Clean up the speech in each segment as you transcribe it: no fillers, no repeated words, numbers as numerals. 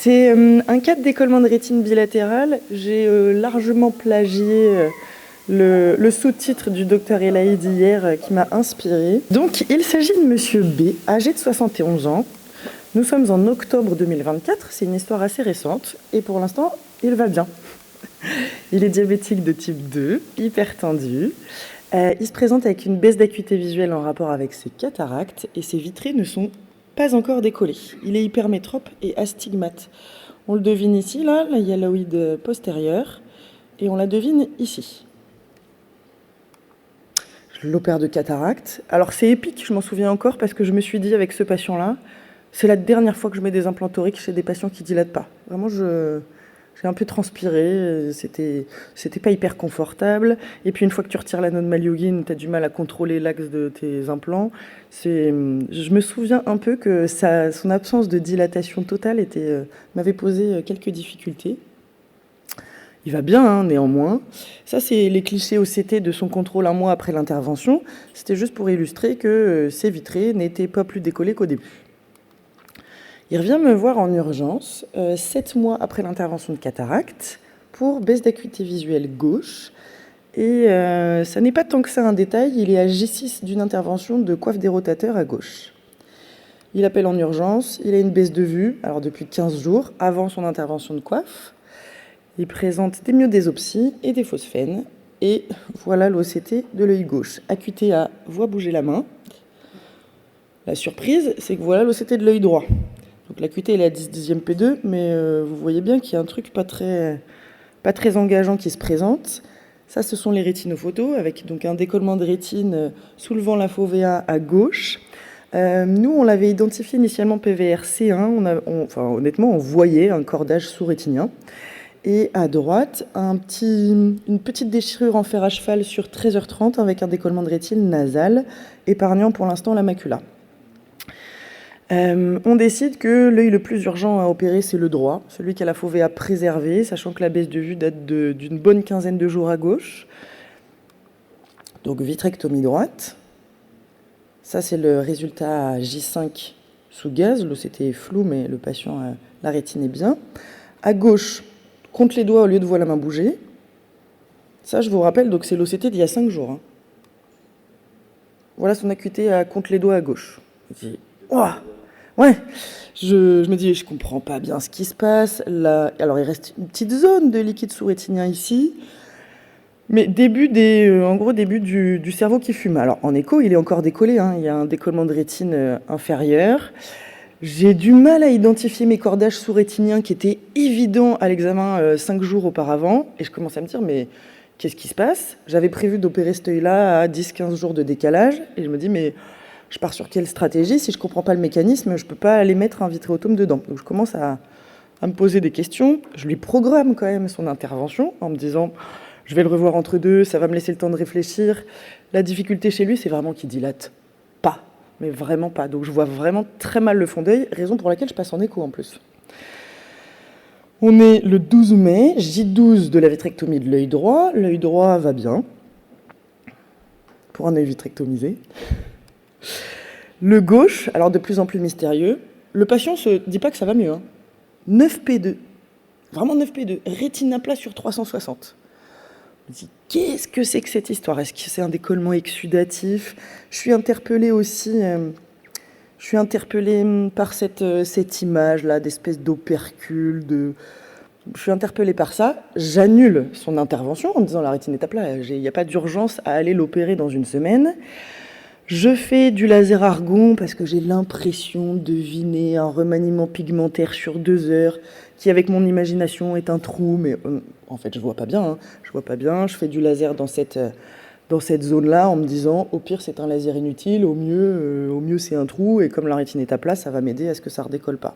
C'est un cas de décollement de rétine bilatérale. J'ai largement plagié le sous-titre du docteur Elaï d'hier qui m'a inspiré. Donc, il s'agit de Monsieur B, âgé de 71 ans. Nous sommes en octobre 2024, c'est une histoire assez récente, et pour l'instant, il va bien. Il est diabétique de type 2, hypertendu. Il se présente avec une baisse d'acuité visuelle en rapport avec ses cataractes, et ses vitrées ne sont pas encore décollées. Il est hypermétrope et astigmate. On le devine ici, là, la hyaloïde postérieure, et on la devine ici. Je l'opère de cataracte. Alors c'est épique, je m'en souviens encore, parce que je me suis dit avec ce patient-là, c'est la dernière fois que je mets des implants toriques chez des patients qui dilatent pas. Vraiment, j'ai un peu transpiré, c'était pas hyper confortable. Et puis une fois que tu retires l'anneau de Maliugine, tu as du mal à contrôler l'axe de tes implants. Je me souviens un peu que son absence de dilatation totale m'avait posé quelques difficultés. Il va bien, hein, néanmoins. Ça, c'est les clichés OCT de son contrôle un mois après l'intervention. C'était juste pour illustrer que ses vitrées n'étaient pas plus décollées qu'au début. Il revient me voir en urgence 7 mois après l'intervention de cataracte pour baisse d'acuité visuelle gauche. Et ça n'est pas tant que ça un détail, il est à J6 d'une intervention de coiffe des rotateurs à gauche. Il appelle en urgence, il a une baisse de vue, alors depuis 15 jours, avant son intervention de coiffe. Il présente des myodésopsies et des phosphènes. Et voilà l'OCT de l'œil gauche. Acuité à voit bouger la main. La surprise, c'est que voilà l'OCT de l'œil droit. Donc l'acuité elle est à 10 dixième P2, mais vous voyez bien qu'il y a un truc pas très engageant qui se présente. Ça, ce sont les rétinophotos, avec donc un décollement de rétine soulevant la fovea à gauche. Nous, on l'avait identifié initialement PVR C1. Honnêtement, on voyait un cordage sous-rétinien. Et à droite, une petite déchirure en fer à cheval sur 13h30 avec un décollement de rétine nasal, épargnant pour l'instant la macula. On décide que l'œil le plus urgent à opérer, c'est le droit, celui qui a la fovea préservée, sachant que la baisse de vue date d'une bonne quinzaine de jours à gauche. Donc vitrectomie droite. Ça, c'est le résultat à J5 sous gaz. L'OCT est flou, mais le patient, la rétine est bien. À gauche, compte les doigts au lieu de voir la main bouger. Ça, je vous rappelle, donc c'est l'OCT d'il y a 5 jours. Hein. Voilà son acuité à compte les doigts à gauche. Je dis, ouah, ouais, je me dis, je comprends pas bien ce qui se passe. Là, alors, il reste une petite zone de liquide sous-rétinien ici. Mais début du cerveau qui fume. Alors, en écho, il est encore décollé. Hein. Il y a un décollement de rétine inférieur. J'ai du mal à identifier mes cordages sous-rétiniens qui étaient évidents à l'examen 5 jours auparavant. Et je commence à me dire, mais qu'est-ce qui se passe? J'avais prévu d'opérer cet œil-là à 10-15 jours de décalage. Et je me dis, mais je pars sur quelle stratégie? Si je ne comprends pas le mécanisme, je ne peux pas aller mettre un vitréotome dedans. Donc je commence à me poser des questions. Je lui programme quand même son intervention en me disant, je vais le revoir entre deux, ça va me laisser le temps de réfléchir. La difficulté chez lui, c'est vraiment qu'il dilate pas. Mais vraiment pas. Donc je vois vraiment très mal le fond d'œil, raison pour laquelle je passe en écho en plus. On est le 12 mai, J12 de la vitrectomie de l'œil droit. L'œil droit va bien, pour un œil vitrectomisé. Le gauche, alors de plus en plus mystérieux, le patient se dit pas que ça va mieux. Hein. 9P2, vraiment 9P2, rétine à plat sur 360. Je me dis, qu'est-ce que c'est que cette histoire? Est-ce que c'est un décollement exsudatif? Je suis interpellée aussi, par cette image-là, d'espèce d'opercule. Je suis interpellée par ça. J'annule son intervention en me disant, la rétine est à plat, il n'y a pas d'urgence à aller l'opérer dans une semaine. Je fais du laser argon parce que j'ai l'impression de deviner un remaniement pigmentaire sur 2 heures qui, avec mon imagination, est un trou, mais en fait, je vois pas bien. Hein. Je vois pas bien. Je fais du laser dans cette zone-là en me disant, au pire, c'est un laser inutile, au mieux, c'est un trou, et comme la rétine est à plat, ça va m'aider à ce que ça redécolle pas.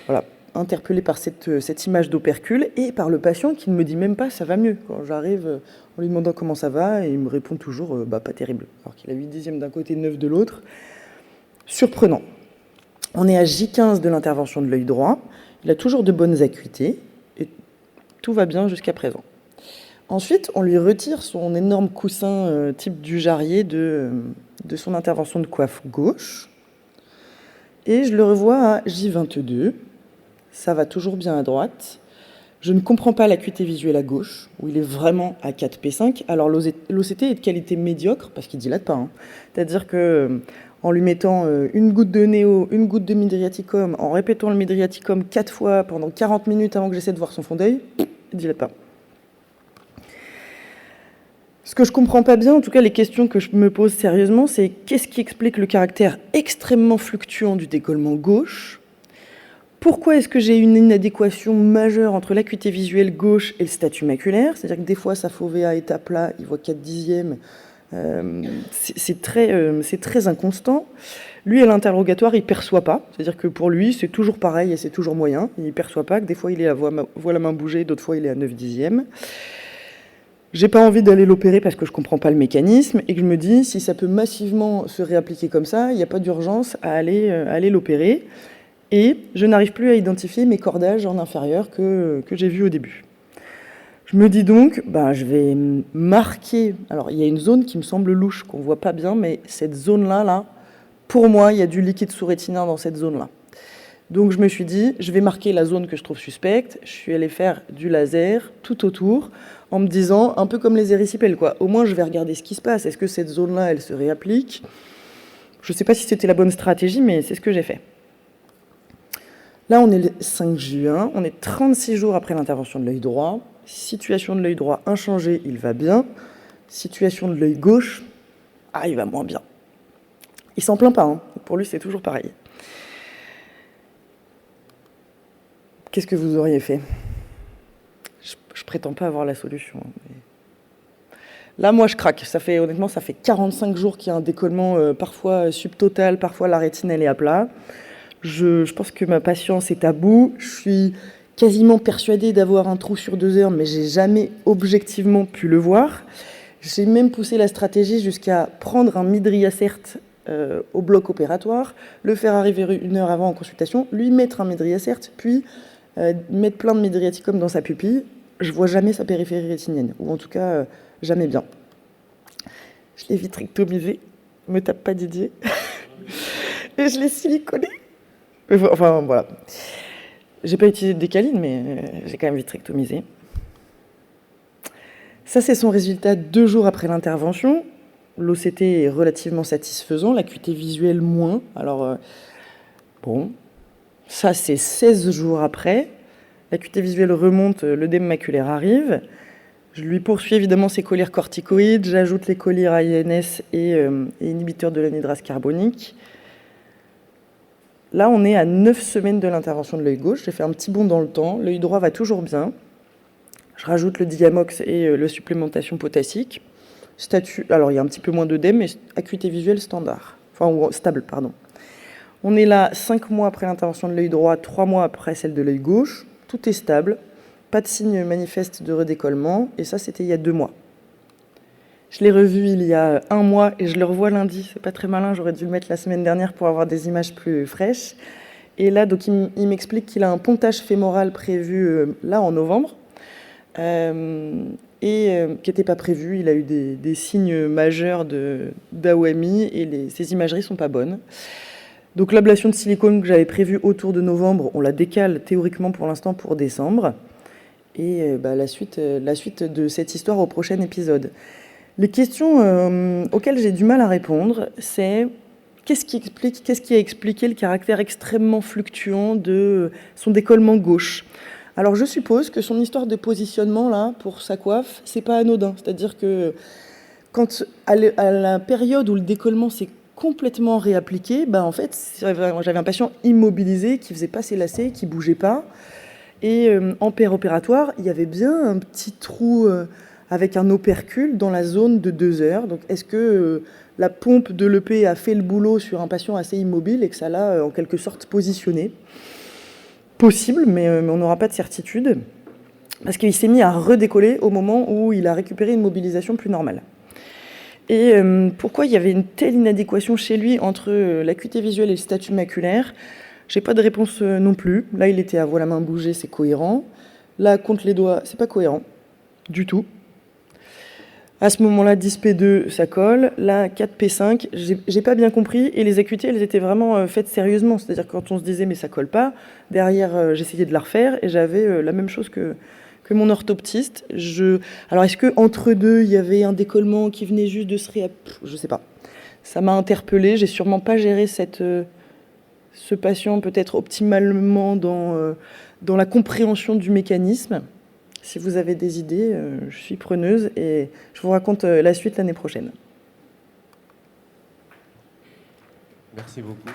Voilà. Interpellé par cette image d'opercule et par le patient qui ne me dit même pas ça va mieux. Quand j'arrive en lui demandant comment ça va, et il me répond toujours pas terrible, alors qu'il a 8 dixièmes d'un côté, 9 de l'autre. Surprenant. On est à J15 de l'intervention de l'œil droit, il a toujours de bonnes acuités et tout va bien jusqu'à présent. Ensuite, on lui retire son énorme coussin type du jarrier de son intervention de coiffe gauche et je le revois à J22. ça va toujours bien à droite. Je ne comprends pas l'acuité visuelle à gauche, où il est vraiment à 4P5. Alors l'OCT est de qualité médiocre, parce qu'il dilate pas. C'est-à-dire que en lui mettant une goutte de néo, une goutte de midriaticum, en répétant le midriaticum 4 fois pendant 40 minutes avant que j'essaie de voir son fond d'œil, il dilate pas. Ce que je comprends pas bien, en tout cas les questions que je me pose sérieusement, c'est qu'est-ce qui explique le caractère extrêmement fluctuant du décollement gauche ? Pourquoi est-ce que j'ai une inadéquation majeure entre l'acuité visuelle gauche et le statut maculaire ? C'est-à-dire que des fois, sa fovea est à plat, il voit 4/10. C'est très inconstant. Lui, à l'interrogatoire, il ne perçoit pas. C'est-à-dire que pour lui, c'est toujours pareil et c'est toujours moyen. Il ne perçoit pas que des fois, il est à voit la main bouger, d'autres fois, il est à 9/10. J'ai pas envie d'aller l'opérer parce que je comprends pas le mécanisme et que je me dis, si ça peut massivement se réappliquer comme ça, il n'y a pas d'urgence à aller l'opérer. Et je n'arrive plus à identifier mes cordages en inférieur que j'ai vus au début. Je me dis donc, je vais marquer... Alors, il y a une zone qui me semble louche, qu'on ne voit pas bien, mais cette zone-là, pour moi, il y a du liquide sous-rétinien dans cette zone-là. Donc, je me suis dit, je vais marquer la zone que je trouve suspecte. Je suis allée faire du laser tout autour, en me disant, un peu comme les érysipèles, quoi. Au moins, je vais regarder ce qui se passe. Est-ce que cette zone-là, elle se réapplique ? Je ne sais pas si c'était la bonne stratégie, mais c'est ce que j'ai fait. Là, on est le 5 juin, on est 36 jours après l'intervention de l'œil droit. Situation de l'œil droit inchangée, il va bien. Situation de l'œil gauche, il va moins bien. Il s'en plaint pas, pour lui c'est toujours pareil. Qu'est-ce que vous auriez fait ? Je prétends pas avoir la solution. Mais... Là, moi, je craque. Honnêtement, ça fait 45 jours qu'il y a un décollement, parfois subtotal, parfois la rétine elle est à plat. Je pense que ma patience est à bout. Je suis quasiment persuadée d'avoir un trou sur 2 heures, mais j'ai jamais objectivement pu le voir. J'ai même poussé la stratégie jusqu'à prendre un midriacert au bloc opératoire, le faire arriver 1 heure avant en consultation, lui mettre un midriacert, puis mettre plein de midriaticum dans sa pupille. Je vois jamais sa périphérie rétinienne, ou en tout cas jamais bien. Je l'ai vitrectomisé, me tape pas Didier, et je l'ai siliconé. Enfin, voilà. J'ai pas utilisé de décaline, mais j'ai quand même vitrectomisé. Ça, c'est son résultat 2 jours après l'intervention. L'OCT est relativement satisfaisant, l'acuité visuelle moins. Alors, ça, c'est 16 jours après. L'acuité visuelle remonte, l'œdème maculaire arrive. Je lui poursuis évidemment ses collyres corticoïdes. J'ajoute les collyres AINS et inhibiteurs de l'anhydrase carbonique. Là, on est à 9 semaines de l'intervention de l'œil gauche. J'ai fait un petit bond dans le temps. L'œil droit va toujours bien. Je rajoute le diamox et la supplémentation potassique. Alors, il y a un petit peu moins d'œdème, mais acuité visuelle standard. Stable, pardon. On est là 5 mois après l'intervention de l'œil droit, 3 mois après celle de l'œil gauche. Tout est stable. Pas de signe manifeste de redécollement. Et ça, c'était il y a 2 mois. Je l'ai revu il y a 1 mois et je le revois lundi. C'est pas très malin, j'aurais dû le mettre la semaine dernière pour avoir des images plus fraîches. Et là, donc, il m'explique qu'il a un pontage fémoral prévu là en novembre qui n'était pas prévu. Il a eu des signes majeurs d'AOMI et ces imageries sont pas bonnes. Donc l'ablation de silicone que j'avais prévue autour de novembre, on la décale théoriquement pour l'instant pour décembre. Et la suite de cette histoire au prochain épisode. Les questions auxquelles j'ai du mal à répondre, c'est qu'est-ce qui a expliqué le caractère extrêmement fluctuant de son décollement gauche ? Alors je suppose que son histoire de positionnement là pour sa coiffe, c'est pas anodin. C'est-à-dire que quand à la période où le décollement s'est complètement réappliqué, en fait j'avais un patient immobilisé qui faisait pas ses lacets, qui bougeait pas. Et en péropératoire, il y avait bien un petit trou avec un opercule dans la zone de 2 heures. Donc, est-ce que la pompe de l'EP a fait le boulot sur un patient assez immobile et que ça l'a en quelque sorte positionné ? Possible, mais on n'aura pas de certitude. Parce qu'il s'est mis à redécoller au moment où il a récupéré une mobilisation plus normale. Et pourquoi il y avait une telle inadéquation chez lui entre l'acuité visuelle et le statut maculaire ? J'ai pas de réponse non plus. Là, il était à voir la main bouger, c'est cohérent. Là, compte les doigts, c'est pas cohérent du tout. À ce moment-là, 10P2, ça colle. Là, 4P5, j'ai pas bien compris. Et les acuités, elles étaient vraiment faites sérieusement. C'est-à-dire que quand on se disait, mais ça colle pas, derrière, j'essayais de la refaire et j'avais la même chose que mon orthoptiste. Alors, est-ce que entre deux, il y avait un décollement qui venait juste de se je sais pas. Ça m'a interpellée. J'ai sûrement pas géré ce patient peut-être optimalement dans la compréhension du mécanisme. Si vous avez des idées, je suis preneuse et je vous raconte la suite l'année prochaine. Merci beaucoup.